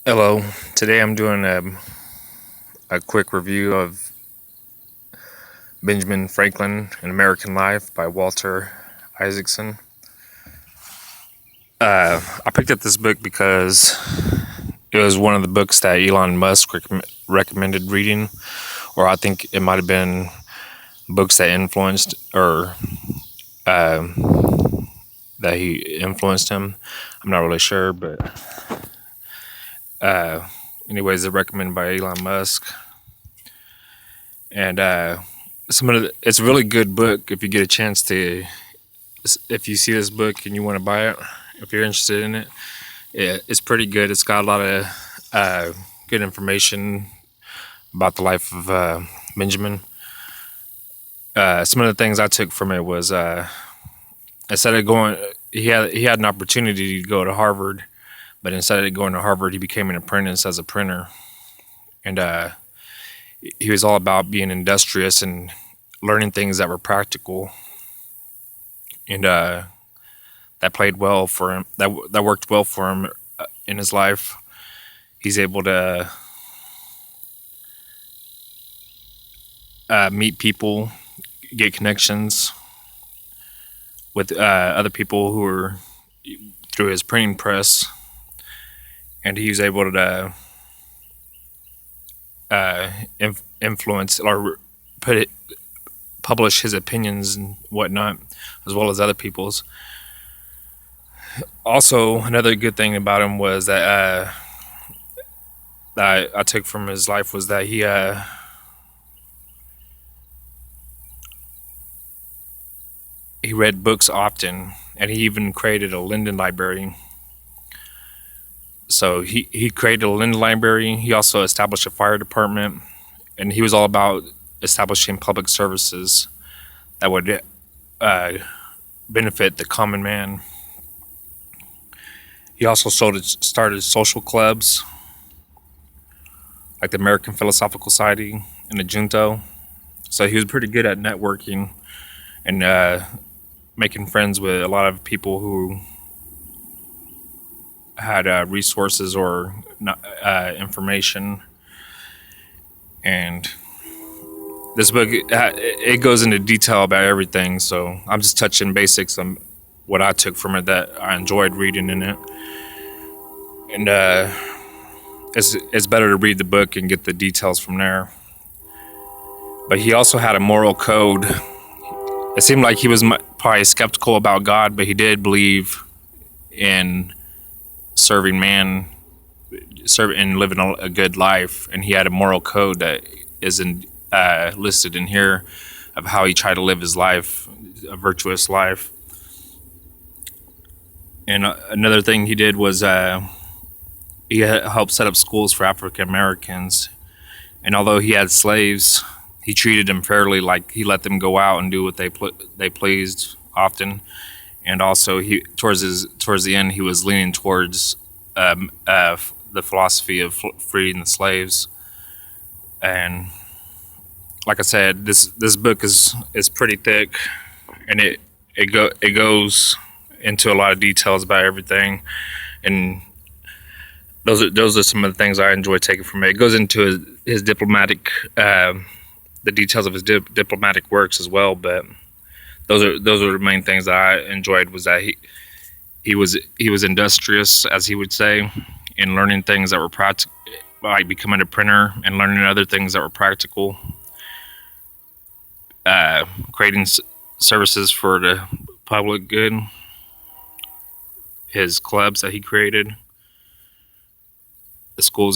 Hello. Today I'm doing a quick review of Benjamin Franklin, An American Life by Walter Isaacson. I picked up this book because it was one of the books that Elon Musk recommended reading, or I think it might have been books that influenced or uh, that he influenced him. I'm not really sure, but uh, anyways, they're recommended by Elon Musk. And it's a really good book if you get a chance to, if you see this book and you want to buy it, if you're interested in it. It's pretty good. It's got a lot of good information about the life of Benjamin. Some of the things I took from it was instead of going, he had an opportunity to go to Harvard, but instead of going to Harvard, he became an apprentice as a printer, and he was all about being industrious and learning things that were practical, and that played well for him. That worked well for him in his life. He's able to meet people, get connections with other people who are through his printing press, and he was able to influence or publish his opinions and whatnot, as well as other people's. Also, another good thing about him was that I took from his life was that he read books often, and he even created a Linden library. So he created a Linden library. He also established a fire department, and he was all about establishing public services that would benefit the common man. He also started social clubs like the American Philosophical Society and the Junto. So he was pretty good at networking and making friends with a lot of people who had resources or information. And this book, it goes into detail about everything. So I'm just touching basics on what I took from it that I enjoyed reading in it. And it's better to read the book and get the details from there. But he also had a moral code. It seemed like he was probably skeptical about God, but he did believe in serving man, and living a good life. And he had a moral code that is listed in here of how he tried to live his life, a virtuous life. And another thing he did was he helped set up schools for African Americans. And although he had slaves, he treated them fairly. Like, he let them go out and do what they pleased often. And also, towards the end, he was leaning towards the philosophy of freeing the slaves. And like I said, this book is pretty thick, and it goes into a lot of details about everything. And those are some of the things I enjoy taking from it. It goes into his diplomatic, the details of his diplomatic works as well. But those are the main things that I enjoyed, was that he was industrious, as he would say, in learning things that were practical, like becoming a printer and learning other things that were practical, creating services for the public good, his clubs that he created, the schools